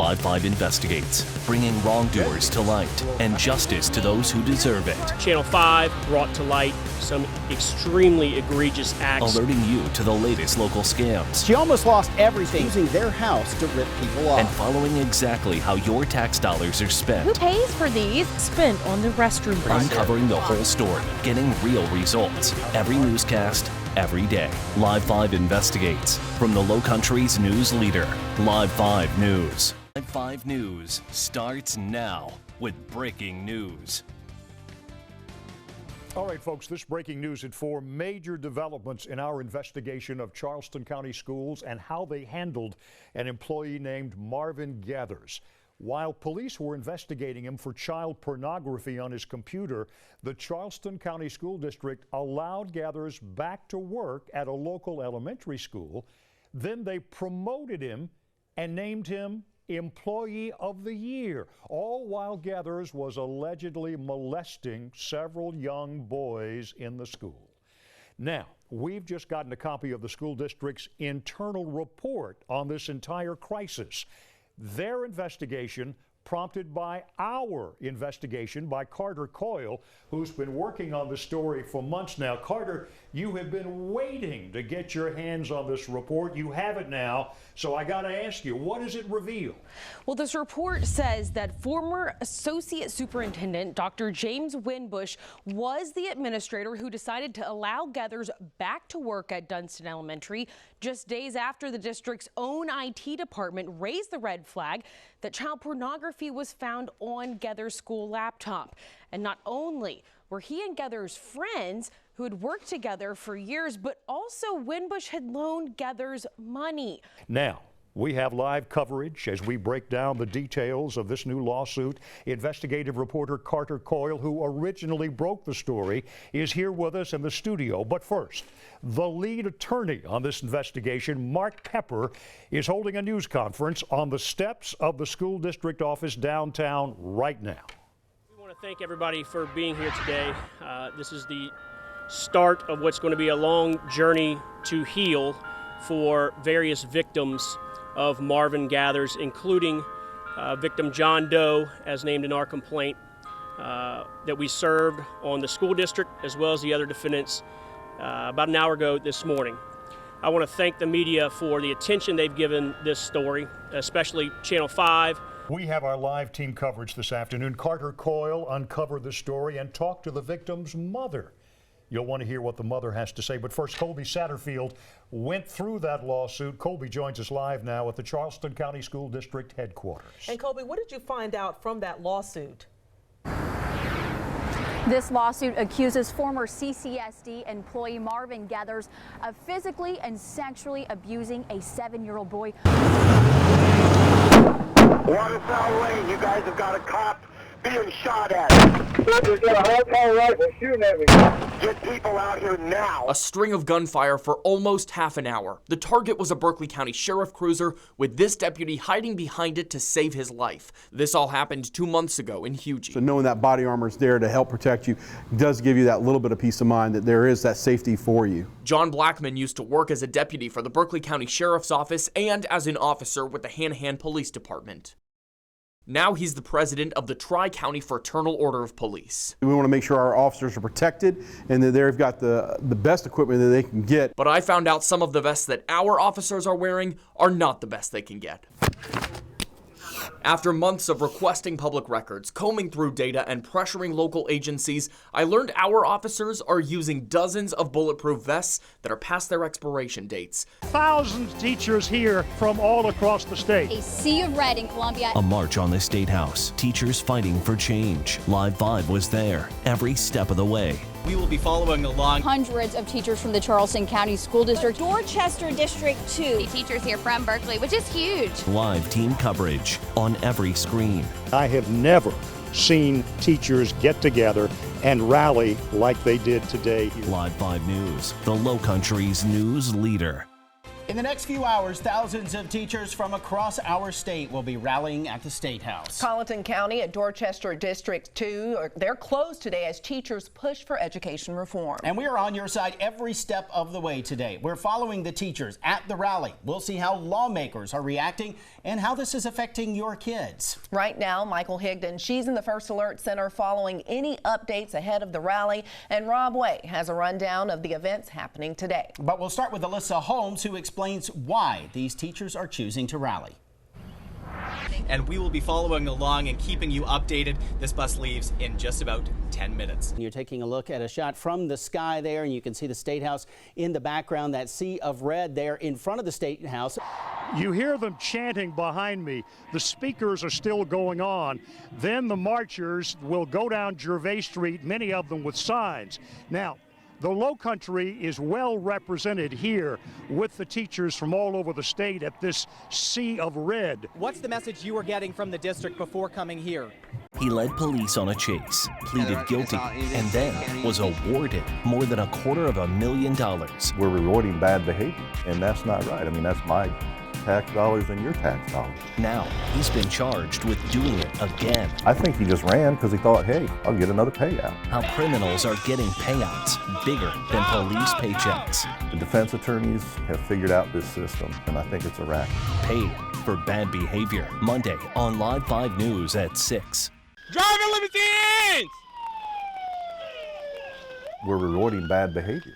Live 5 investigates, bringing wrongdoers to light and justice to those who deserve it. Channel 5 brought to light some extremely egregious acts. Alerting you to the latest local scams. She almost lost everything using their house to rip people off. And following exactly how your tax dollars are spent. Who pays for these? Spent on the restroom project. Uncovering the whole story, getting real results. Every newscast, every day. Live 5 investigates. From the Lowcountry's news leader, Live 5 News. Live 5 News starts now with breaking news. All right, folks, this breaking news at 4. Major developments in our investigation of Charleston County schools and how they handled an employee named Marvin Gathers. While police were investigating him for child pornography on his computer, the Charleston County School District allowed Gathers back to work at a local elementary school. Then they promoted him and named him Employee of the Year, all while Gathers was allegedly molesting several young boys in the school. Now, we've just gotten a copy of the school district's internal report on this entire crisis. Their investigation, prompted by our investigation by Carter Coyle, who's been working on the story for months now. Carter, you have been waiting to get your hands on this report. You have it now, so I got to ask you, what does it reveal? Well, this report says that former Associate Superintendent Dr. James Winbush was the administrator who decided to allow Gathers back to work at Dunston Elementary just days after the district's own IT department raised the red flag that child pornography was found on Gathers' school laptop. And not only were he and Gathers friends who had worked together for years, but also Winbush had loaned Gathers money. Now, we have live coverage as we break down the details of this new lawsuit. Investigative reporter Carter Coyle, who originally broke the story, is here with us in the studio. But first, the lead attorney on this investigation, Mark Pepper, is holding a news conference on the steps of the school district office downtown right now. We want to thank everybody for being here today. This is the start of what's going to be a long journey to heal for various victims of Marvin Gathers, including victim John Doe, as named in our complaint, that we served on the school district, as well as the other defendants about an hour ago this morning. I want to thank the media for the attention they've given this story, especially Channel 5. We have our live team coverage this afternoon. Carter Coyle uncovered the story and talked to the victim's mother. You'll want to hear what the mother has to say. But first, Colby Satterfield went through that lawsuit. Colby joins us live now at the Charleston County School District headquarters. And Colby, what did you find out from that lawsuit? This lawsuit accuses former CCSD employee Marvin Gathers of physically and sexually abusing a 7-year-old boy. Waterfowl Lane, you guys have got a cop being shot at. There's got a high-power rifle shooting at me. Get people out here now. A string of gunfire for almost half an hour. The target was a Berkeley County Sheriff cruiser, with this deputy hiding behind it to save his life. This all happened 2 months ago in Hugie. So knowing that body armor is there to help protect you does give you that little bit of peace of mind that there is that safety for you. John Blackman used to work as a deputy for the Berkeley County Sheriff's Office and as an officer with the Hanahan Police Department. Now he's the president of the Tri-County Fraternal Order of Police. We want to make sure our officers are protected and that they've got the best equipment that they can get. But I found out some of the vests that our officers are wearing are not the best they can get. After months of requesting public records, combing through data, and pressuring local agencies, I learned our officers are using dozens of bulletproof vests that are past their expiration dates. Thousands of teachers here from all across the state. A sea of red in Columbia. A march on the State House. Teachers fighting for change. Live 5 was there every step of the way. We will be following along. Hundreds of teachers from the Charleston County School District. Dorchester District 2. Teachers here from Berkeley, which is huge. Live team coverage on every screen. I have never seen teachers get together and rally like they did today here. Live 5 News, the Lowcountry's news leader. In the next few hours, thousands of teachers from across our state will be rallying at the State House. Colleton County at Dorchester District 2, they're closed today as teachers push for education reform. And we are on your side every step of the way today. We're following the teachers at the rally. We'll see how lawmakers are reacting and how this is affecting your kids. Right now, Michael Higdon, she's in the First Alert Center following any updates ahead of the rally. And Rob Way has a rundown of the events happening today. But we'll start with Alyssa Holmes, who explains why these teachers are choosing to rally. And we will be following along and keeping you updated. This bus leaves in just about 10 minutes. You're taking a look at a shot from the sky there, and you can see the State House in the background, that sea of red there in front of the State House. You hear them chanting behind me. The speakers are still going on. Then the marchers will go down Gervais Street, many of them with signs. Now, the Lowcountry is well represented here with the teachers from all over the state at this sea of red. What's the message you were getting from the district before coming here? He led police on a chase, pleaded guilty, and then was awarded more than $250,000. We're rewarding bad behavior, and that's not right. I mean, that's my tax dollars and your tax dollars. Now, he's been charged with doing it again. I think he just ran because he thought, hey, I'll get another payout. How criminals are getting payouts bigger than police paychecks. The defense attorneys have figured out this system, and I think it's a racket. Paid for bad behavior. Monday on Live 5 News at 6. Driving limousines! We're rewarding bad behavior.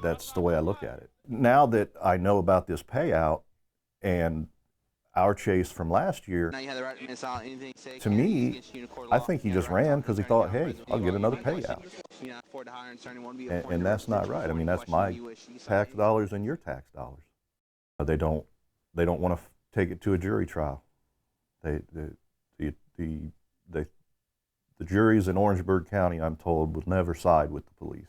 That's the way I look at it. Now that I know about this payout and our chase from last year, to me, I think he just ran because he thought, hey, I'll get another payout. And that's not right. I mean, that's my tax dollars and your tax dollars. They don't want to take it to a jury trial. The juries in Orangeburg County, I'm told, would never side with the police.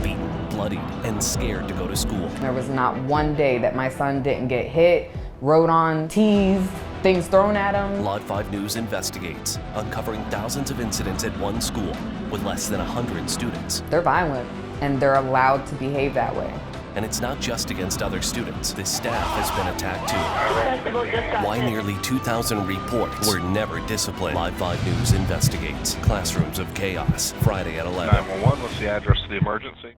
Beaten, bloodied, and scared to go to school. There was not one day that my son didn't get hit, rode on, teased, things thrown at him. Live 5 News investigates, uncovering thousands of incidents at one school with less than 100 students. They're violent, and they're allowed to behave that way. And it's not just against other students. The staff has been attacked too. Why nearly 2,000 reports were never disciplined. Live 5 News investigates. Classrooms of Chaos, Friday at 11. 911, what's the address of the emergency?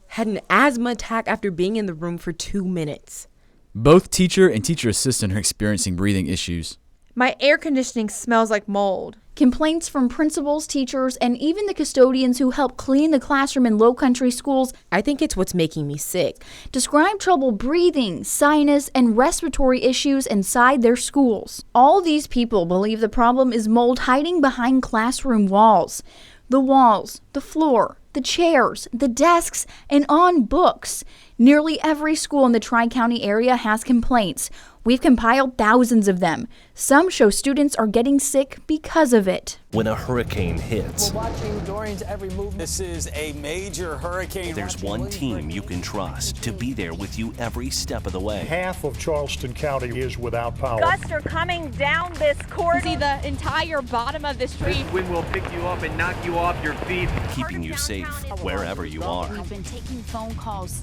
Had an asthma attack after being in the room for 2 minutes. Both teacher and teacher assistant are experiencing breathing issues. My air conditioning smells like mold. Complaints from principals, teachers, and even the custodians who help clean the classroom in Lowcountry schools. I think it's what's making me sick. Describe trouble breathing, sinus, and respiratory issues inside their schools. All these people believe the problem is mold hiding behind classroom walls. The walls, the floor, the chairs, the desks, and on books. Nearly every school in the Tri-County area has complaints. We've compiled thousands of them. Some show students are getting sick because of it. When a hurricane hits, We're watching Dorian's every move. This is a major hurricane. There's one team you can trust to be there with you every step of the way. Half of Charleston County is without power. Gusts are coming down this corridor. See the entire bottom of the street. This wind will pick you up and knock you off your feet. Keeping you safe wherever you are. I've been taking phone calls.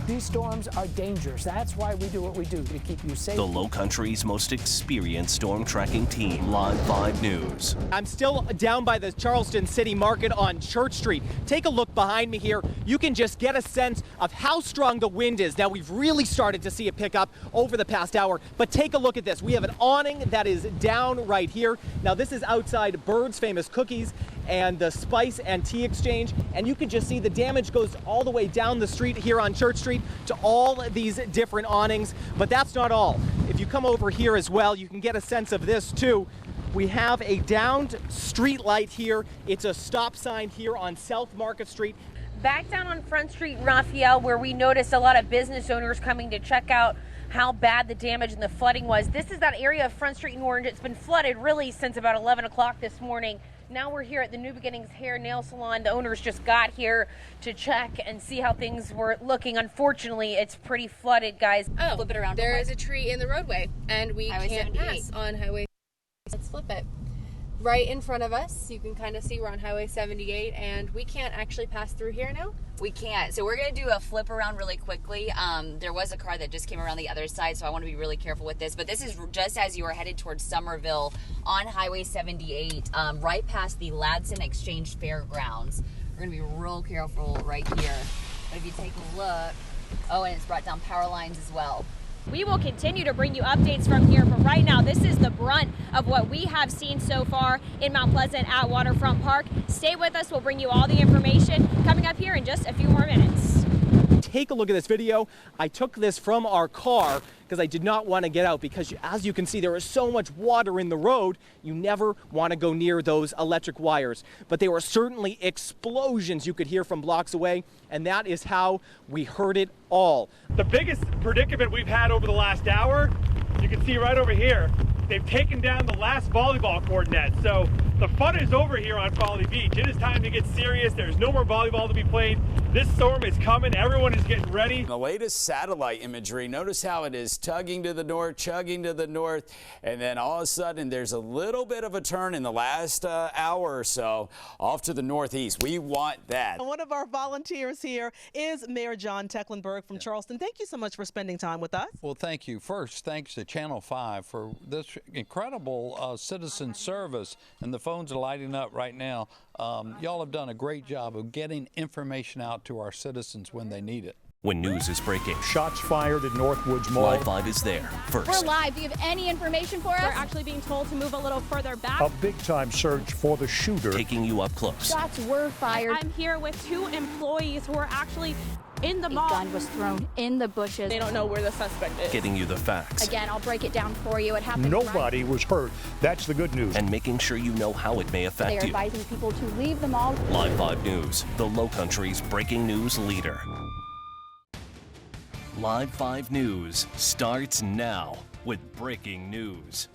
These storms are dangerous. That's why we do what we do, to keep you safe. The Lowcountry's most experienced storm tracking team, Live 5 News. I'm still down by the Charleston City Market on Church Street. Take a look behind me here. You can just get a sense of how strong the wind is. Now, we've really started to see it pick up over the past hour, but take a look at this. We have an awning that is down right here. Now, this is outside Bird's Famous Cookies and the Spice and Tea Exchange, and you can just see the damage goes all the way down the street here on Church Street to all these different awnings. But that's not all. If you come over here as well, you can get a sense of this too. We have a downed street light here. It's a stop sign here on South Market Street. Back down on Front Street, Raphael, where we noticed a lot of business owners coming to check out how bad the damage and the flooding was. This is that area of Front Street in Orange. It's been flooded really since about 11 o'clock this morning. Now we're here at the New Beginnings Hair Nail Salon. The owners just got here to check and see how things were looking. Unfortunately, it's pretty flooded, guys. Oh, Flip it around. there is a tree in the roadway, and we Highway can't 78. pass on Highway. Let's flip it. right in front of us. You can kind of see we're on Highway 78, and we can't actually pass through here now. We can't. So we're going to do a flip around really quickly. There was a car that just came around the other side, so I want to be really careful with this. But this is just as you are headed towards Somerville on Highway 78, right past the Ladson Exchange Fairgrounds. We're going to be real careful right here. But if you take a look, oh, and it's brought down power lines as well. We will continue to bring you updates from here, but right now this is the brunt of what we have seen so far in Mount Pleasant at Waterfront Park. Stay with us. We'll bring you all the information coming up here in just a few more minutes. Take a look at this video. I took this from our car because I did not want to get out because, as you can see, there is so much water in the road. You never want to go near those electric wires. But there were certainly explosions you could hear from blocks away, and that is how we heard it all. The biggest predicament we've had over the last hour, you can see right over here, they've taken down the last volleyball court net. So the fun is over here on Folly Beach. It is time to get serious. There's no more volleyball to be played. This storm is coming. Everyone is getting ready. The latest satellite imagery, notice how it is tugging to the north, chugging to the north, and then all of a sudden there's a little bit of a turn in the last hour or so off to the northeast. We want that. One of our volunteers here is Mayor John Tecklenburg from Charleston. Thank you so much for spending time with us. Well, thank you. First, thanks to Channel 5 for this incredible citizen service, and the phones are lighting up right now. Y'all have done a great job of getting information out to our citizens when they need it. When news is breaking, shots fired at Northwoods Mall. Live 5 is there first. We're live. Do you have any information for us? We're actually being told to move a little further back. A big-time search for the shooter. Taking you up close. Shots were fired. I'm here with 2 employees who are actually in the mall. A gun was thrown in the bushes. They don't know where the suspect is. Getting you the facts. Again, I'll break it down for you. It happened. Nobody was hurt. That's the good news. And making sure you know how it may affect you. They're advising people to leave the mall. Live 5 News, the Lowcountry's breaking news leader. Live 5 News starts now with breaking news.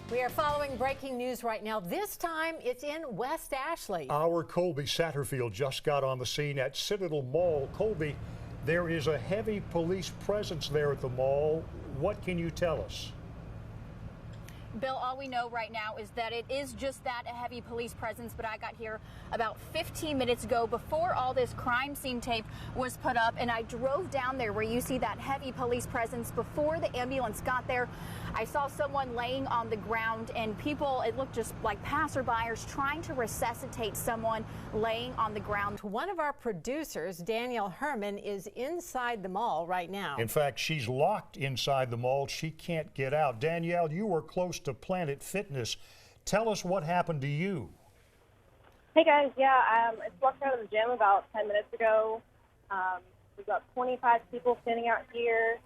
We are following breaking news right now. This time it's in West Ashley. Our Colby Satterfield just got on the scene at Citadel Mall. Colby, there is a heavy police presence there at the mall. What can you tell us? Bill, all we know right now is that it is just that, a heavy police presence, but I got here about 15 minutes ago before all this crime scene tape was put up, and I drove down there where you see that heavy police presence. Before the ambulance got there, I saw someone laying on the ground, and people, it looked just like passerbyers trying to resuscitate someone laying on the ground. One of our producers, Danielle Herman, is inside the mall right now. In fact, she's locked inside the mall. She can't get out. Danielle, you were close to Planet Fitness. Tell us what happened to you. Hey guys, I just walked out of the gym about 10 minutes ago. We've got 25 people standing out here,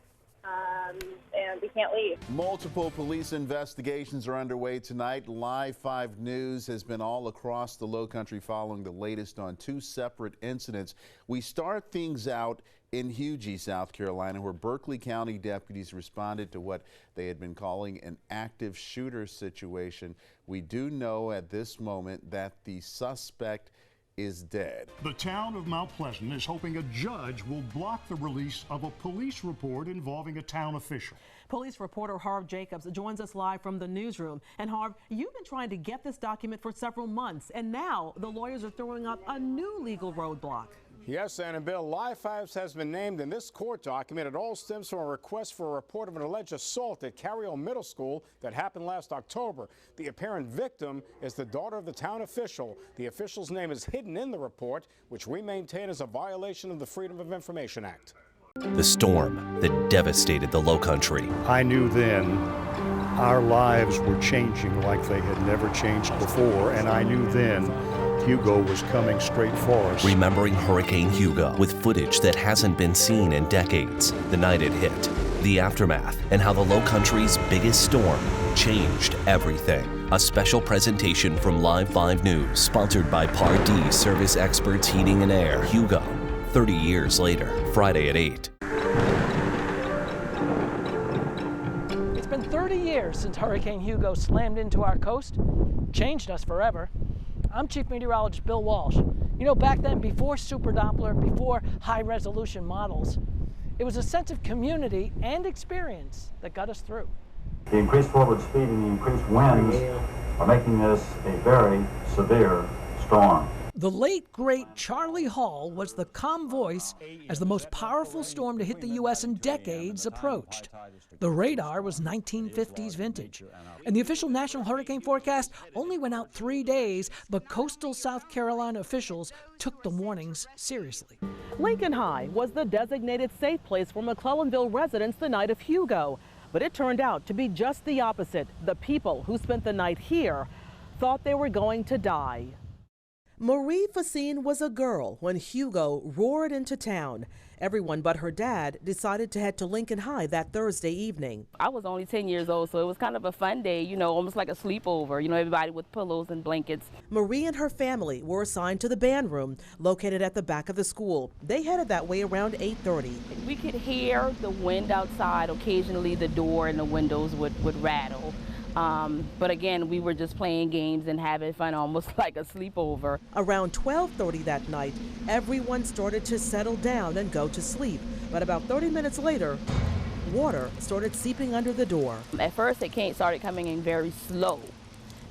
and we can't leave. Multiple police investigations are underway tonight. Live 5 News has been all across the Lowcountry following the latest on 2 separate incidents. We start things out in Hugie, South Carolina, where Berkeley County deputies responded to what they had been calling an active shooter situation. We do know at this moment that the suspect is dead. The town of Mount Pleasant is hoping a judge will block the release of a police report involving a town official. Police reporter Harv Jacobs joins us live from the newsroom. And Harv, you've been trying to get this document for several months, and now the lawyers are throwing up a new legal roadblock. Yes, Ann and Bill, Live 5 has been named in this court document. It all stems from a request for a report of an alleged assault at Carriole Middle School that happened last October. The apparent victim is the daughter of the town official. The official's name is hidden in the report, which we maintain is a violation of the Freedom of Information Act. The storm that devastated the Lowcountry. I knew then our lives were changing like they had never changed before, and I knew then Hugo was coming straight for us. Remembering Hurricane Hugo with footage that hasn't been seen in decades. The night it hit, the aftermath, and how the Lowcountry's biggest storm changed everything. A special presentation from Live 5 News, sponsored by Pardee Service Experts Heating and Air. Hugo, 30 years later, Friday at 8. It's been 30 years since Hurricane Hugo slammed into our coast, changed us forever. I'm Chief Meteorologist Bill Walsh. You know, back then, before Super Doppler, before high-resolution models, it was a sense of community and experience that got us through. The increased forward speed and the increased winds are making this a very severe storm. The late, great Charlie Hall was the calm voice as the most powerful storm to hit the U.S. in decades approached. The radar was 1950s vintage, and the official national hurricane forecast only went out 3 days, but coastal South Carolina officials took the warnings seriously. Lincoln High was the designated safe place for McClellanville residents the night of Hugo, but it turned out to be just the opposite. The people who spent the night here thought they were going to die. Marie Facine was a girl when Hugo roared into town. Everyone but her dad decided to head to Lincoln High that Thursday evening. I was only 10 years old, so it was kind of a fun day, you know, almost like a sleepover, you know, everybody with pillows and blankets. Marie and her family were assigned to the band room located at the back of the school. They headed that way around 8:30. We could hear the wind outside. Occasionally the door and the windows would rattle. But again, we were just playing games and having fun, almost like a sleepover. Around 12:30 that night, everyone started to settle down and go to sleep. But about 30 minutes later, water started seeping under the door. At first, it started coming in very slow.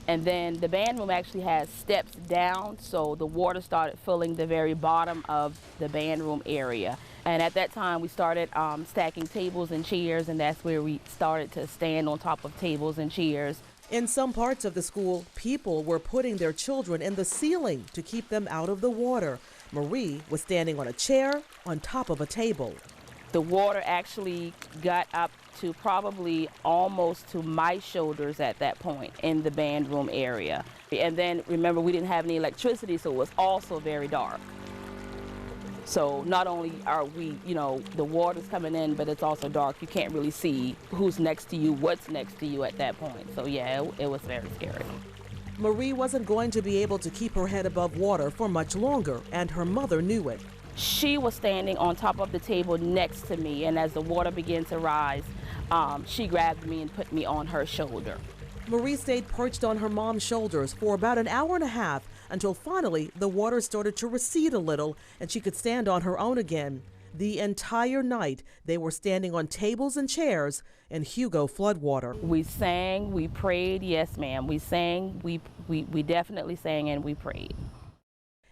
And then the band room actually has steps down, so the water started filling the very bottom of the band room area. And at that time, we started stacking tables and chairs, and that's where we started to stand on top of tables and chairs. In some parts of the school, people were putting their children in the ceiling to keep them out of the water. Marie was standing on a chair on top of a table. The water actually got up to probably almost to my shoulders at that point in the band room area. And then remember, we didn't have any electricity, so it was also very dark. So not only are we, you know, the water's coming in, but it's also dark. You can't really see who's next to you, what's next to you at that point. So yeah, it was very scary. Marie wasn't going to be able to keep her head above water for much longer, and her mother knew it. She was standing on top of the table next to me, and as the water began to rise, she grabbed me and put me on her shoulder. Marie stayed perched on her mom's shoulders for about an hour and a half until finally the water started to recede a little and she could stand on her own again. The entire night they were standing on tables and chairs in Hugo floodwater. We sang, we prayed, yes ma'am. We sang, we definitely sang and we prayed.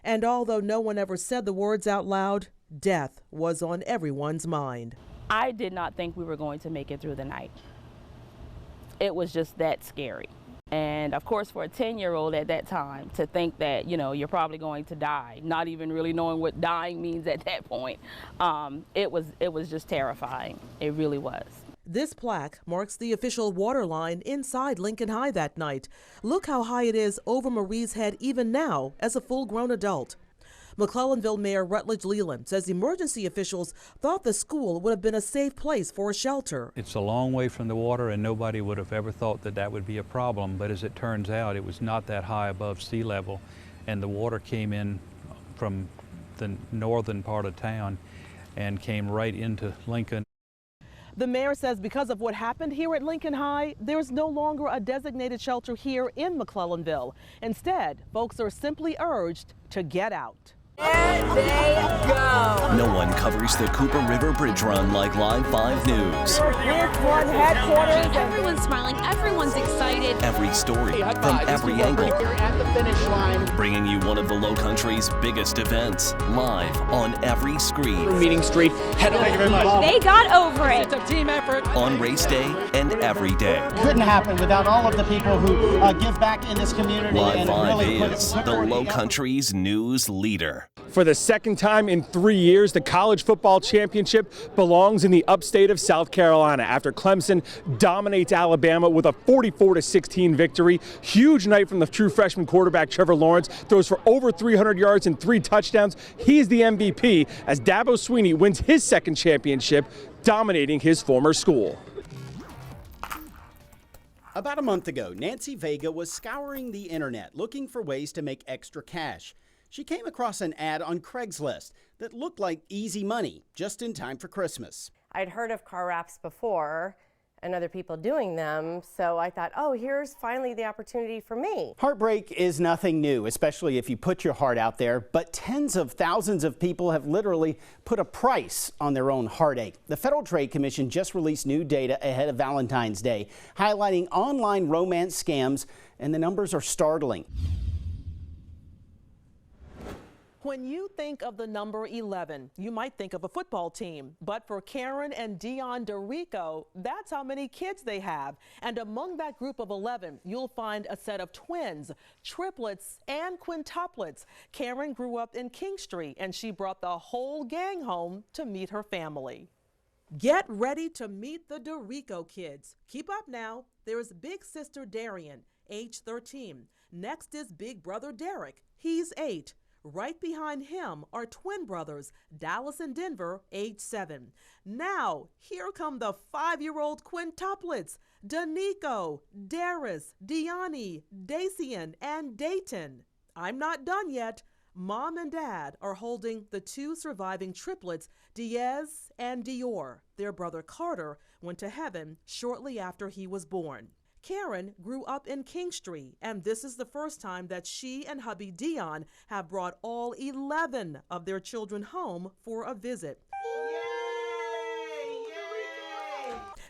And although no one ever said the words out loud, death was on everyone's mind. I did not think we were going to make it through the night. It was just that scary. And of course, for a 10-year-old at that time, to think that, you know, you're probably going to die, not even really knowing what dying means at that point, it was just terrifying. It really was. This plaque marks the official water line inside Lincoln High that night. Look how high it is over Marie's head even now as a full-grown adult. McClellanville Mayor Rutledge Leland says emergency officials thought the school would have been a safe place for a shelter. It's a long way from the water and nobody would have ever thought that that would be a problem, but as it turns out, it was not that high above sea level, and the water came in from the northern part of town and came right into Lincoln. The mayor says because of what happened here at Lincoln High, there's no longer a designated shelter here in McClellanville. Instead, folks are simply urged to get out. There they go. No one covers the Cooper River Bridge Run like Live 5 News. Bridge Run headquarters. Everyone's smiling, everyone's excited. Every story from every angle. Here at the finish line. Bringing you one of the Lowcountry's biggest events, live on every screen. Meeting Street. Head on. Thank you very much. They got over it. It's a team effort. On race day and every day. Couldn't happen without all of the people who give back in this community. Live and 5 really is the Lowcountry's news leader. For the second time in 3 years, the college football championship belongs in the upstate of South Carolina after Clemson dominates Alabama with a 44-16 victory. Huge night from the true freshman quarterback Trevor Lawrence, throws for over 300 yards and 3 touchdowns. He's the MVP as Dabo Swinney wins his second championship, dominating his former school. About a month ago, Nancy Vega was scouring the internet looking for ways to make extra cash. She came across an ad on Craigslist that looked like easy money just in time for Christmas. I'd heard of car wraps before, and other people doing them. So I thought, oh, here's finally the opportunity for me. Heartbreak is nothing new, especially if you put your heart out there, but tens of thousands of people have literally put a price on their own heartache. The Federal Trade Commission just released new data ahead of Valentine's Day, highlighting online romance scams, and the numbers are startling. When you think of the number 11, you might think of a football team. But for Karen and Dion DeRico, that's how many kids they have. And among that group of 11, you'll find a set of twins, triplets, and quintuplets. Karen grew up in King Street, and she brought the whole gang home to meet her family. Get ready to meet the DeRico kids. Keep up now. There is big sister Darian, age 13. Next is big brother Derek. He's 8. Right behind him are twin brothers, Dallas and Denver, age 7. Now, here come the 5-year-old quintuplets, Danico, Darius, Diani, Dacian, and Dayton. I'm not done yet. Mom and Dad are holding the 2 surviving triplets, Diaz and Dior. Their brother Carter went to heaven shortly after he was born. Karen grew up in King Street, and this is the first time that she and hubby Dion have brought all 11 of their children home for a visit.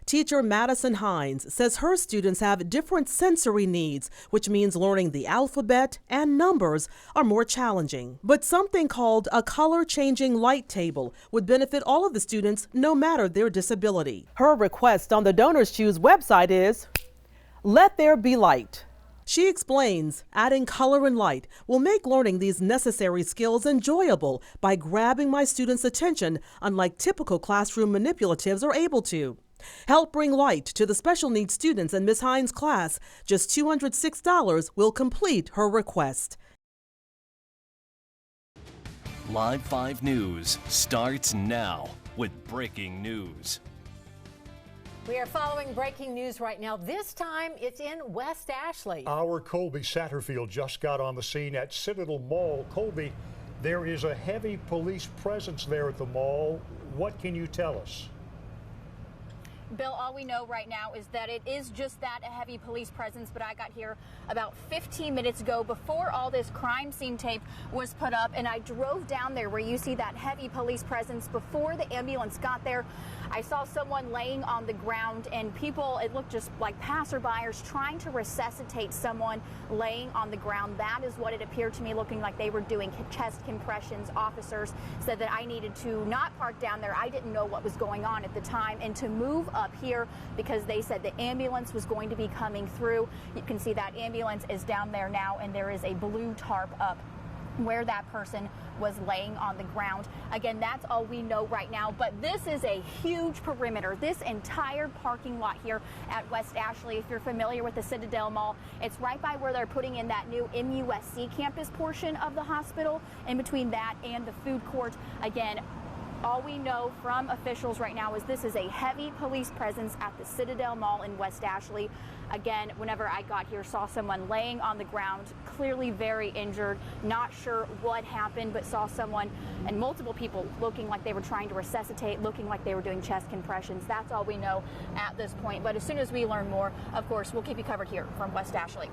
Teacher Madison Hines says her students have different sensory needs, which means learning the alphabet and numbers are more challenging. But something called a color-changing light table would benefit all of the students no matter their disability. Her request on the Donors Choose website is, "Let there be light." She explains adding color and light will make learning these necessary skills enjoyable by grabbing my students' attention, unlike typical classroom manipulatives are able to. Help bring light to the special needs students in Ms. Hines' class. Just $206 will complete her request. Live 5 News starts now with breaking news. We are following breaking news right now. This time it's in West Ashley. Our Colby Satterfield just got on the scene at Citadel Mall. Colby, there is a heavy police presence there at the mall. What can you tell us? Bill, all we know right now is that it is just that, a heavy police presence, but I got here about 15 minutes ago before all this crime scene tape was put up, and I drove down there where you see that heavy police presence. Before the ambulance got there, I saw someone laying on the ground, and people, it looked just like passerbyers trying to resuscitate someone laying on the ground. That is what it appeared to me, looking like they were doing chest compressions. Officers said that I needed to not park down there. I didn't know what was going on at the time, and to move up here because they said the ambulance was going to be coming through. You can see that ambulance is down there now, and there is a blue tarp up where that person was laying on the ground. Again, that's all we know right now, but this is a huge perimeter. This entire parking lot here at West Ashley, if you're familiar with the Citadel Mall, it's right by where they're putting in that new MUSC campus portion of the hospital, in between that and the food court. Again, all we know from officials right now is this is a heavy police presence at the Citadel Mall in West Ashley. Again, whenever I got here, saw someone laying on the ground, clearly very injured, not sure what happened, but saw someone and multiple people looking like they were trying to resuscitate, looking like they were doing chest compressions. That's all we know at this point. But as soon as we learn more, of course, we'll keep you covered here from West Ashley.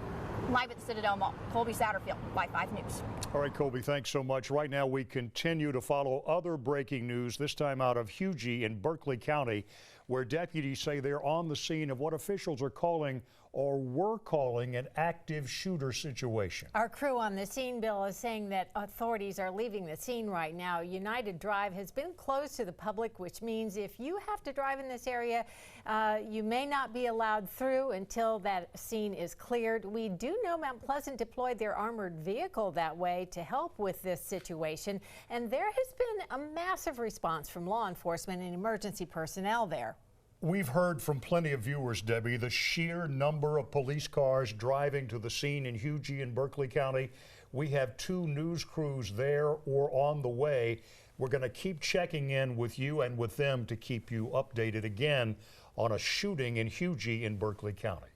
Live at the Citadel Mall, Colby Satterfield, Live 5 News. All right, Colby, thanks so much. Right now, we continue to follow other breaking news, this time out of Hugie in Berkeley County, where deputies say they're on the scene of what officials are calling or were calling an active shooter situation. Our crew on the scene, Bill, is saying that authorities are leaving the scene right now. United Drive has been closed to the public, which means if you have to drive in this area, you may not be allowed through until that scene is cleared. We do know Mount Pleasant deployed their armored vehicle that way to help with this situation, and there has been a massive response from law enforcement and emergency personnel there. We've heard from plenty of viewers, Debbie, the sheer number of police cars driving to the scene in Hugie in Berkeley County. We have 2 news crews there or on the way. We're going to keep checking in with you and with them to keep you updated again on a shooting in Hugie in Berkeley County.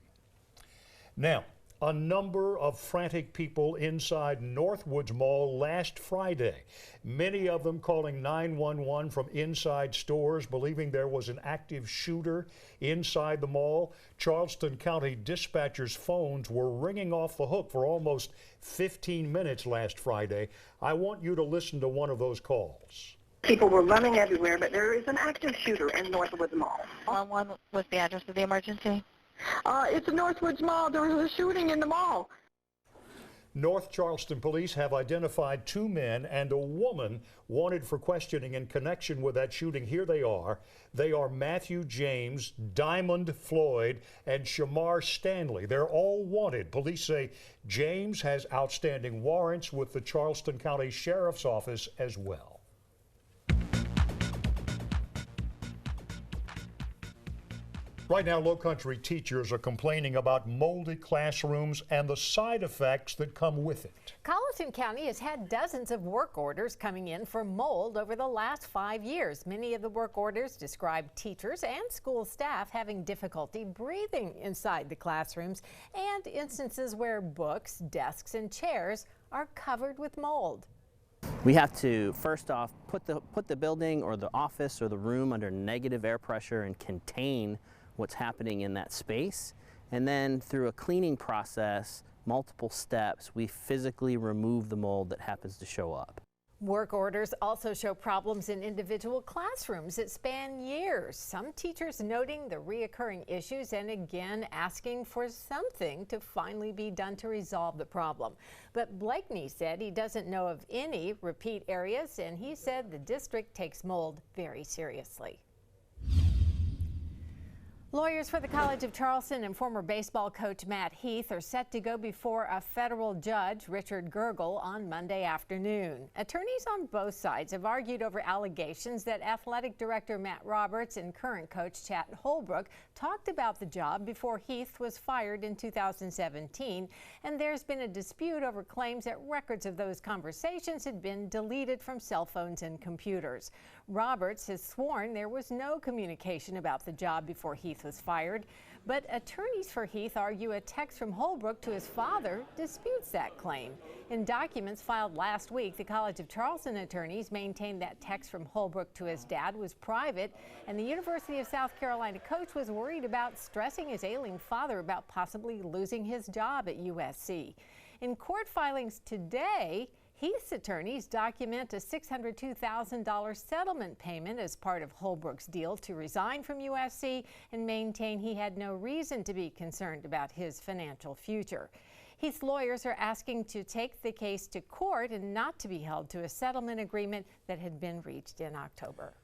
Now, a number of frantic people inside Northwoods Mall last Friday. Many of them calling 911 from inside stores, believing there was an active shooter inside the mall. Charleston County dispatchers' phones were ringing off the hook for almost 15 minutes last Friday. I want you to listen to one of those calls. People were running everywhere, but there is an active shooter in Northwoods Mall. What was the address of the emergency? It's Northwoods Mall. There was a shooting in the mall. North Charleston police have identified 2 men and a woman wanted for questioning in connection with that shooting. Here they are. They are Matthew James, Diamond Floyd, and Shamar Stanley. They're all wanted. Police say James has outstanding warrants with the Charleston County Sheriff's Office as well. Right now, Lowcountry teachers are complaining about moldy classrooms and the side effects that come with it. Colleton County has had dozens of work orders coming in for mold over the last 5 years. Many of the work orders describe teachers and school staff having difficulty breathing inside the classrooms and instances where books, desks, and chairs are covered with mold. We have to, first off, put the building or the office or the room under negative air pressure and contain what's happening in that space. And then through a cleaning process, multiple steps, we physically remove the mold that happens to show up. Work orders also show problems in individual classrooms that span years. Some teachers noting the reoccurring issues and again asking for something to finally be done to resolve the problem. But Blakeney said he doesn't know of any repeat areas, and he said the district takes mold very seriously. Lawyers for the College of Charleston and former baseball coach Matt Heath are set to go before a federal judge, Richard Gergel, on Monday afternoon. Attorneys on both sides have argued over allegations that athletic director Matt Roberts and current coach Chet Holbrook talked about the job before Heath was fired in 2017, and there's been a dispute over claims that records of those conversations had been deleted from cell phones and computers. Roberts has sworn there was no communication about the job before Heath was fired, but attorneys for Heath argue a text from Holbrook to his father disputes that claim. In documents filed last week, the College of Charleston attorneys maintained that text from Holbrook to his dad was private, and the University of South Carolina coach was worried about stressing his ailing father about possibly losing his job at USC. In court filings today, Heath's attorneys document a $602,000 settlement payment as part of Holbrook's deal to resign from USC and maintain he had no reason to be concerned about his financial future. Heath's lawyers are asking to take the case to court and not to be held to a settlement agreement that had been reached in October.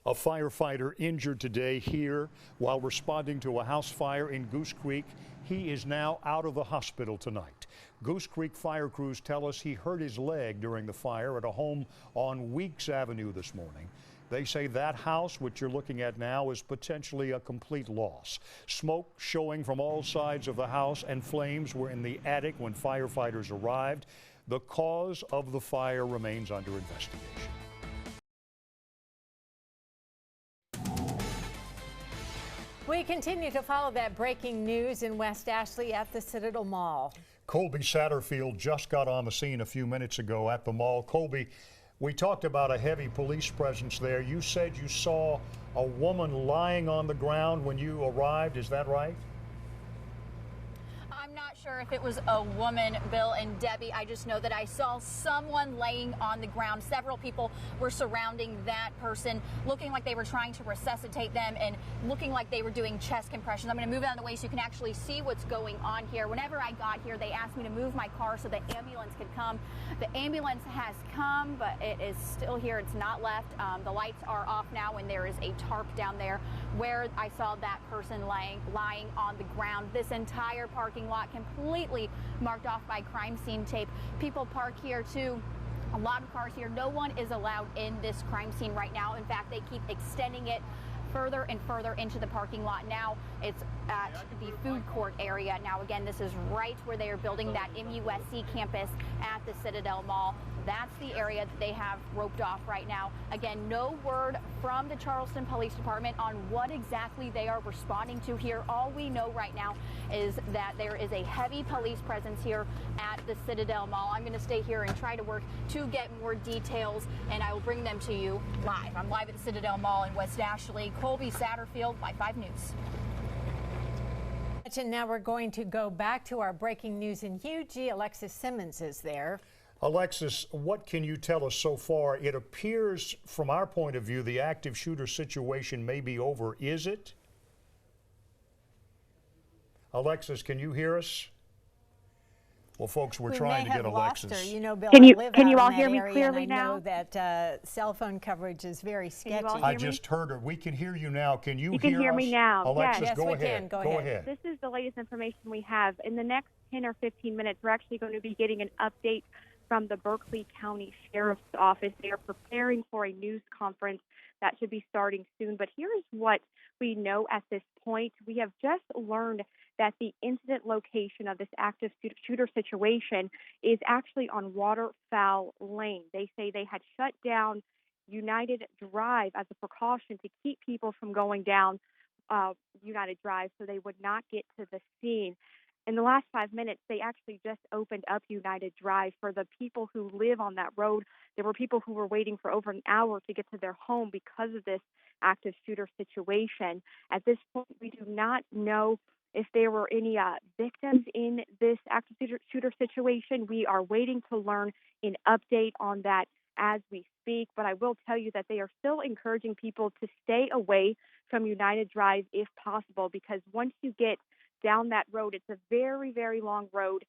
A firefighter injured today here while responding to a house fire in Goose Creek. He is now out of the hospital tonight. Goose Creek fire crews tell us he hurt his leg during the fire at a home on Weeks Avenue this morning. They say that house, which you're looking at now, is potentially a complete loss. Smoke showing from all sides of the house and flames were in the attic when firefighters arrived. The cause of the fire remains under investigation. We continue to follow that breaking news in West Ashley at the Citadel Mall. Colby Satterfield just got on the scene a few minutes ago at the mall. Colby, we talked about a heavy police presence there. You said you saw a woman lying on the ground when you arrived. Is that right? I'm not sure if it was a woman, Bill and Debbie. I just know that I saw someone laying on the ground. Several people were surrounding that person, looking like they were trying to resuscitate them and looking like they were doing chest compressions. I'm going to move out of the way so you can actually see what's going on here. Whenever I got here, they asked me to move my car so the ambulance could come. The ambulance has come, but it is still here. It's not left. The lights are off now, and there is a tarp down there where I saw that person lying on the ground. This entire parking lot completely marked off by crime scene tape. People park here too. A lot of cars here. No one is allowed in this crime scene right now. In fact, they keep extending it further and further into the parking lot. Now it's at the food court area. Now again, this is right where they are building that MUSC campus at the Citadel Mall. That's the area that they have roped off right now. Again, no word from the Charleston Police Department on what exactly they are responding to here. All we know right now is that there is a heavy police presence here at the Citadel Mall. I'm going to stay here and try to work to get more details, and I will bring them to you live. I'm live at the Citadel Mall in West Ashley. Colby Satterfield, Live 5 News. And now we're going to go back to our breaking news in UG. Alexis Simmons is there. Alexis, what can you tell us so far? It appears, from our point of view, the active shooter situation may be over. Is it? Alexis, can you hear us? Well, folks, we're trying to get Alexis. Her. You know, Bill, can you all hear me clearly and I know that cell phone coverage is very sketchy. I just heard her. We can hear you now. Can you hear us? You can hear me now. Alexis, yes, go we ahead. Can. Go ahead. This is the latest information we have. In the next 10 or 15 minutes, we're actually going to be getting an update from the Berkeley County Sheriff's Office. They are preparing for a news conference that should be starting soon. But here is what we know at this point. We have just learned that the incident location of this active shooter situation is actually on Waterfowl Lane. They say they had shut down United Drive as a precaution to keep people from going down United Drive so they would not get to the scene. In the last 5 minutes, they actually just opened up United Drive for the people who live on that road. There were people who were waiting for over an hour to get to their home because of this active shooter situation. At this point, we do not know if there were any victims in this active shooter situation. We are waiting to learn an update on that as we speak. But I will tell you that they are still encouraging people to stay away from United Drive if possible, because once you get down that road, it's a very, very long road,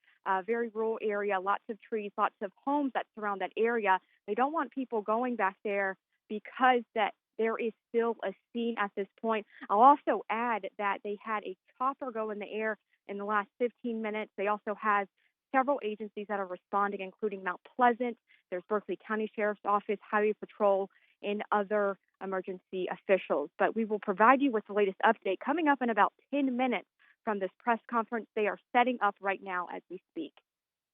very rural area, lots of trees, lots of homes that surround that area. They don't want people going back there because that there is still a scene at this point. I'll also add that they had a chopper go in the air in the last 15 minutes. They also have several agencies that are responding, including Mount Pleasant. There's Berkeley County Sheriff's Office, Highway Patrol, and other emergency officials. But we will provide you with the latest update coming up in about 10 minutes from this press conference. They are setting up right now as we speak.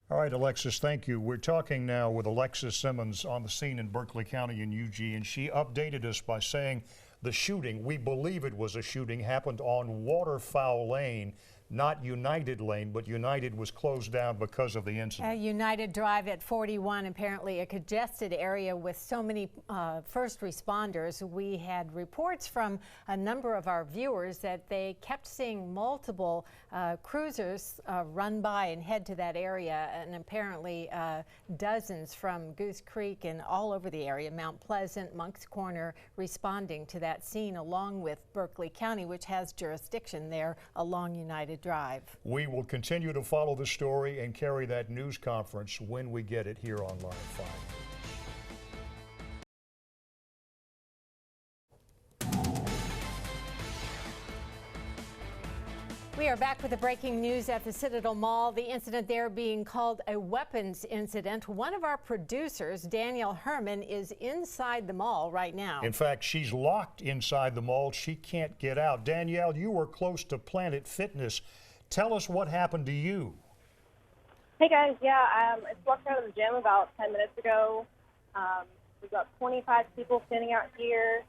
All right, Alexis, thank you. We're talking now with Alexis Simmons on the scene in Berkeley County in UG, and she updated us by saying the shooting, we believe it was a shooting, happened on Waterfowl Lane, not United Lane, but United was closed down because of the incident. United Drive at 41, apparently a congested area with so many first responders. We had reports from a number of our viewers that they kept seeing multiple cruisers run by and head to that area, and apparently dozens from Goose Creek and all over the area, Mount Pleasant, Moncks Corner, responding to that scene, along with Berkeley County, which has jurisdiction there along United Drive. We will continue to follow the story and carry that news conference when we get it here on Live 5. We are back with the breaking news at the Citadel Mall. The incident there being called a weapons incident. One of our producers, Danielle Herman, is inside the mall right now. In fact, she's locked inside the mall. She can't get out. Danielle, you were close to Planet Fitness. Tell us what happened to you. Hey guys, I just walked out of the gym about 10 minutes ago. We've got 25 people standing out here,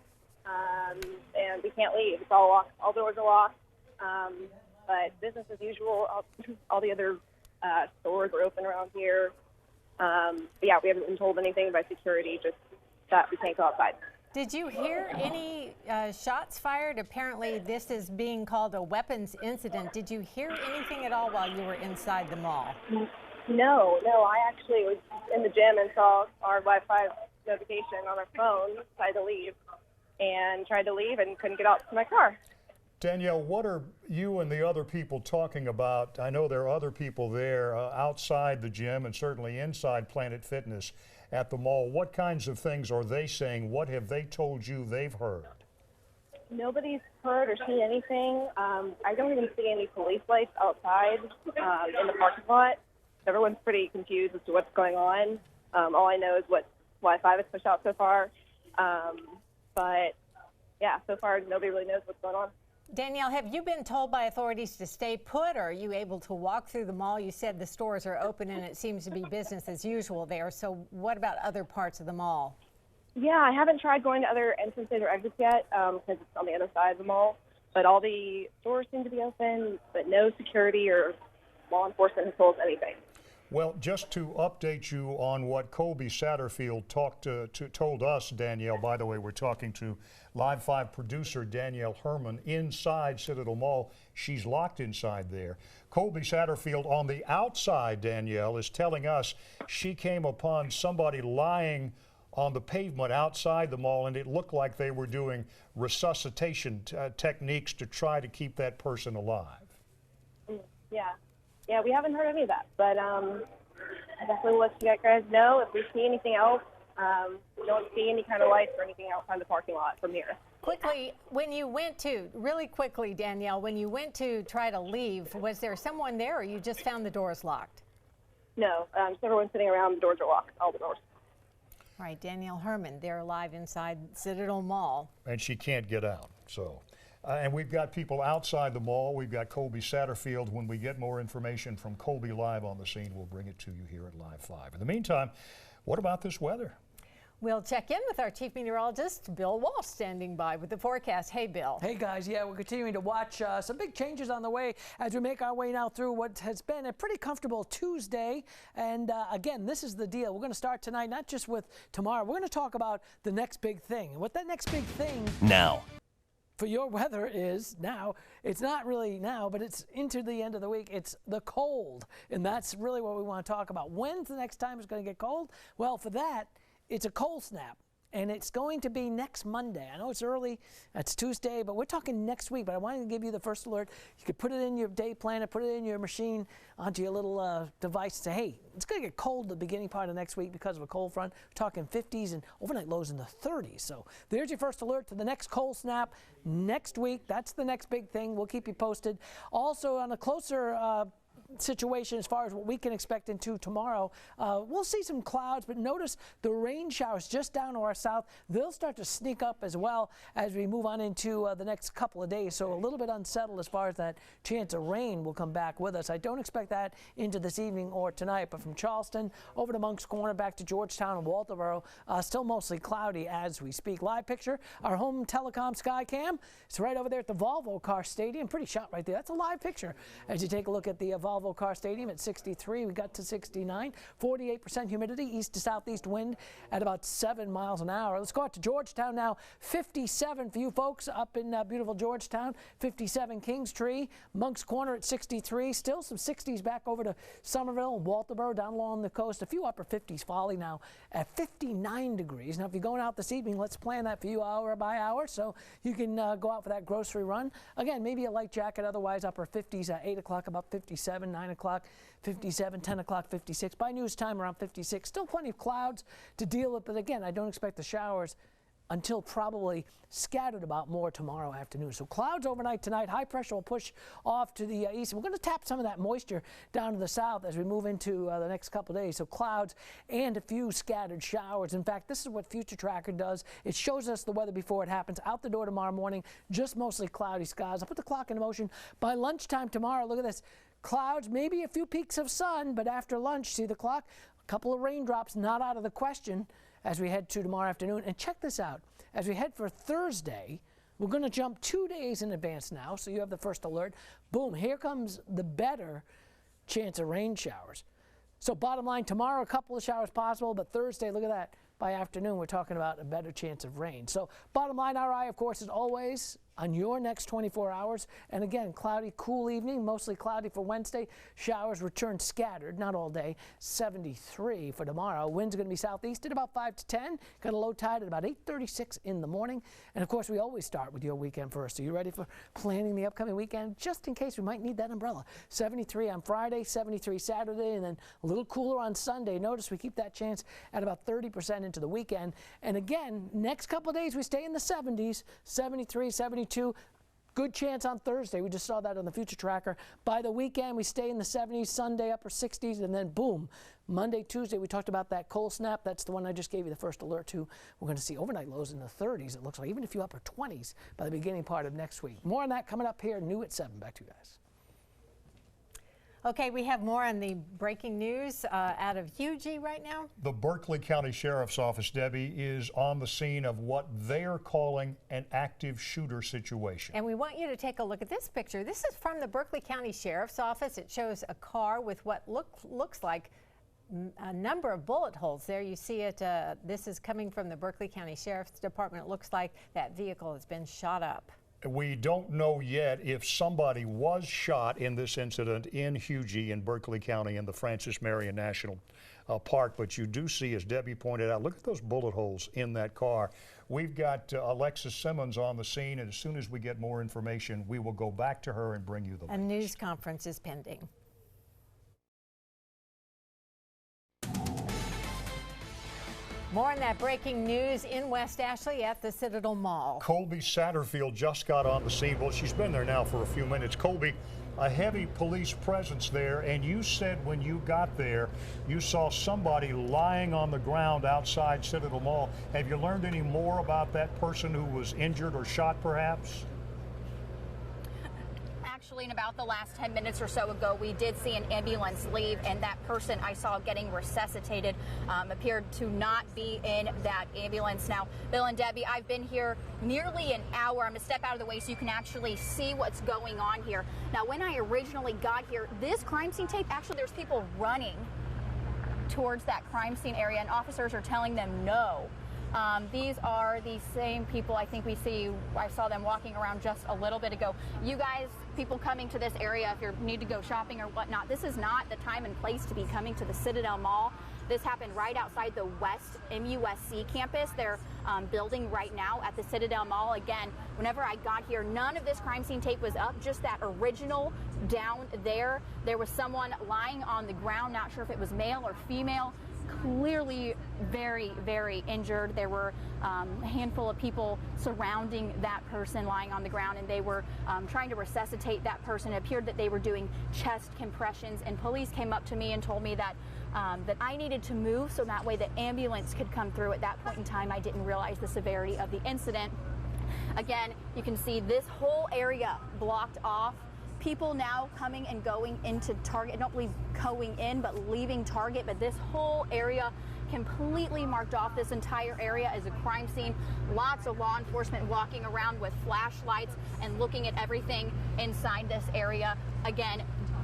and we can't leave. It's all locked. All doors are locked. But business as usual. All the other stores are open around here. But yeah, we haven't been told anything by security, just that we can't go outside. Did you hear any shots fired? Apparently this is being called a weapons incident. Did you hear anything at all while you were inside the mall? No. I actually was in the gym and saw our Wi-Fi notification on our phone, tried to leave and couldn't get out to my car. Danielle, what are you and the other people talking about? I know there are other people there outside the gym and certainly inside Planet Fitness at the mall. What kinds of things are they saying? What have they told you they've heard? Nobody's heard or seen anything. I don't even see any police lights outside in the parking lot. Everyone's pretty confused as to what's going on. All I know is what Wi-Fi has pushed out so far. But yeah, so far nobody really knows what's going on. Danielle, have you been told by authorities to stay put, or are you able to walk through the mall? You said the stores are open and it seems to be business as usual there. So what about other parts of the mall? Yeah, I haven't tried going to other entrances or exits yet because it's on the other side of the mall. But all the stores seem to be open, but no security or law enforcement has told us anything. Well, just to update you on what Colby Satterfield told us, Danielle, by the way, we're talking to Live 5 producer Danielle Herman inside Citadel Mall. She's locked inside there. Colby Satterfield on the outside, Danielle, is telling us she came upon somebody lying on the pavement outside the mall, and it looked like they were doing resuscitation techniques to try to keep that person alive. Yeah, we haven't heard any of that, but I definitely will let you guys know if we see anything else. We don't see any kind of lights or anything outside the parking lot from here. Quickly, when you went to, really quickly, Danielle, when you went to try to leave, was there someone there or you just found the doors locked? No, just everyone sitting around, the doors are locked, all the doors. All right, Danielle Herman, they're live inside Citadel Mall. And she can't get out, so. And we've got people outside the mall. We've got Colby Satterfield. When we get more information from Colby live on the scene, we'll bring it to you here at Live 5. In the meantime, what about this weather? We'll check in with our chief meteorologist, Bill Walsh, standing by with the forecast. Hey, Bill. Hey, guys. Yeah, we're continuing to watch some big changes on the way as we make our way now through what has been a pretty comfortable Tuesday. And again, this is the deal. We're going to start tonight, not just with tomorrow. We're going to talk about the next big thing. And what that next big thing now for your weather is now, it's not really now, but it's into the end of the week. It's the cold. And that's really what we want to talk about. When's the next time it's going to get cold? Well, for that, it's a cold snap. And it's going to be next Monday. I know it's early, it's Tuesday, but we're talking next week. But I wanted to give you the first alert. You could put it in your day planner, put it in your machine, onto your little device, and say, hey, it's going to get cold the beginning part of next week because of a cold front. We're talking 50s and overnight lows in the 30s. So there's your first alert to the next cold snap next week. That's the next big thing. We'll keep you posted. Also, on a closer situation as far as what we can expect into tomorrow, we'll see some clouds, but notice the rain showers just down to our south. They'll start to sneak up as well as we move on into the next couple of days. So a little bit unsettled as far as that chance of rain will come back with us. I don't expect that into this evening or tonight, but from Charleston over to Moncks Corner back to Georgetown and Walterboro, still mostly cloudy as we speak. Live picture, our home telecom sky cam. It's right over there at the Volvo Car Stadium. Pretty shot right there. That's a live picture as you take a look at the Volvo Car Stadium at 63. We got to 69. 48% humidity, east to southeast wind at about 7 miles an hour. Let's go out to Georgetown now. 57 for you folks up in beautiful Georgetown. 57 Kingstree. Moncks Corner at 63. Still some 60s back over to Somerville and Walterboro down along the coast. A few upper 50s. Folly now at 59 degrees. Now, if you're going out this evening, let's plan that for you hour by hour so you can go out for that grocery run. Again, maybe a light jacket. Otherwise, upper 50s at 8 o'clock, about 57. 9 o'clock, 57, 10 o'clock, 56. By news time, around 56. Still plenty of clouds to deal with, but again, I don't expect the showers until probably scattered about more tomorrow afternoon. So clouds overnight tonight. High pressure will push off to the east. We're going to tap some of that moisture down to the south as we move into the next couple of days. So clouds and a few scattered showers. In fact, this is what Future Tracker does. It shows us the weather before it happens. Out the door tomorrow morning, just mostly cloudy skies. I'll put the clock into motion. By lunchtime tomorrow, look at this. Clouds, maybe a few peaks of sun, but after lunch, see the clock? A couple of raindrops not out of the question as we head to tomorrow afternoon. And check this out. As we head for Thursday, we're going to jump 2 days in advance now, so you have the first alert. Boom, here comes the better chance of rain showers. So bottom line, tomorrow a couple of showers possible, but Thursday, look at that. By afternoon, we're talking about a better chance of rain. So bottom line, our eye, of course, is always on your next 24 hours. And again, cloudy, cool evening, mostly cloudy for Wednesday. Showers return scattered, not all day. 73 for tomorrow. Winds are going to be southeast at about 5 to 10. Got a low tide at about 8:36 in the morning. And of course, we always start with your weekend first. Are you ready for planning the upcoming weekend? Just in case we might need that umbrella. 73 on Friday, 73 Saturday, and then a little cooler on Sunday. Notice we keep that chance at about 30% into the weekend. And again, next couple of days we stay in the 70s, 73, 72. Good chance on Thursday. We just saw that on the future tracker. By the weekend, we stay in the 70s, Sunday upper 60s, and then boom, Monday, Tuesday, we talked about that cold snap. That's the one I just gave you the first alert to. We're going to see overnight lows in the 30s, it looks like, even a few upper 20s by the beginning part of next week. More on that coming up here, new at 7. Back to you guys. Okay, we have more on the breaking news out of Hugie right now. The Berkeley County Sheriff's Office, Debbie, is on the scene of what they're calling an active shooter situation. And we want you to take a look at this picture. This is from the Berkeley County Sheriff's Office. It shows a car with what looks like a number of bullet holes there. You see it. This is coming from the Berkeley County Sheriff's Department. It looks like that vehicle has been shot up. We don't know yet if somebody was shot in this incident in Hugie in Berkeley County in the Francis Marion National Park, but you do see, as Debbie pointed out, look at those bullet holes in that car. We've got Alexis Simmons on the scene, and as soon as we get more information, we will go back to her and bring you the latest. A news conference is pending. More on that breaking news in West Ashley at the Citadel Mall. Colby Satterfield just got on the scene. Well, she's been there now for a few minutes. Colby, a heavy police presence there, and you said when you got there, you saw somebody lying on the ground outside Citadel Mall. Have you learned any more about that person who was injured or shot, perhaps? Actually, in about the last 10 minutes or so ago, we did see an ambulance leave, and that person I saw getting resuscitated appeared to not be in that ambulance. Now, Bill and Debbie, I've been here nearly an hour. I'm going to step out of the way so you can actually see what's going on here. Now, when I originally got here, this crime scene tape, actually there's people running towards that crime scene area, and officers are telling them no. These are the same people I think we see. I saw them walking around just a little bit ago. You guys, people coming to this area, if you need to go shopping or whatnot, this is not the time and place to be coming to the Citadel Mall. This happened right outside the West MUSC campus. They're building right now at the Citadel Mall. Again, whenever I got here, none of this crime scene tape was up, just that original down there. There was someone lying on the ground, not sure if it was male or female, clearly very, very injured. There were a handful of people surrounding that person lying on the ground, and they were trying to resuscitate that person. It appeared that they were doing chest compressions, and police came up to me and told me that that I needed to move so that way the ambulance could come through. At that point in time, I didn't realize the severity of the incident. Again, you can see this whole area blocked off. People now coming and going into Target. I don't believe going in, but leaving Target. But this whole area completely marked off. This entire area as a crime scene. Lots of law enforcement walking around with flashlights and looking at everything inside this area. Again,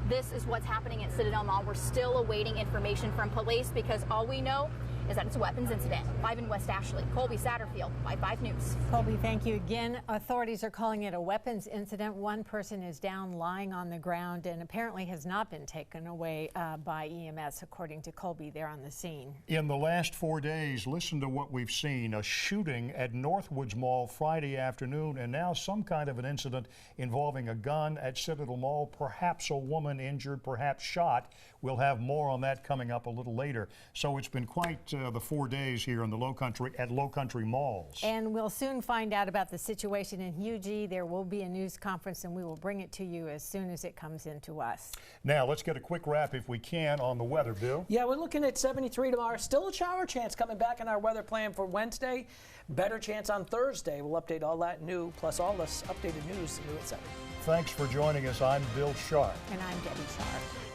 this is what's happening at Citadel Mall. We're still awaiting information from police because all we know is that it's a weapons incident. Live in West Ashley, Colby Satterfield, Live 5 News. Colby, thank you again. Authorities are calling it a weapons incident. One person is down lying on the ground and apparently has not been taken away by EMS, according to Colby there on the scene. In the last 4 days, listen to what we've seen. A shooting at Northwoods Mall Friday afternoon, and now some kind of an incident involving a gun at Citadel Mall, perhaps a woman injured, perhaps shot. We'll have more on that coming up a little later. So it's been quite the 4 days here in the Lowcountry at Lowcountry malls. And we'll soon find out about the situation in Hugie. There will be a news conference, and we will bring it to you as soon as it comes into us. Now, let's get a quick wrap, if we can, on the weather, Bill. Yeah, we're looking at 73 tomorrow. Still a shower chance coming back in our weather plan for Wednesday. Better chance on Thursday. We'll update all that new, plus all this updated news new at 7. Thanks for joining us. I'm Bill Sharp. And I'm Debbie Sharp.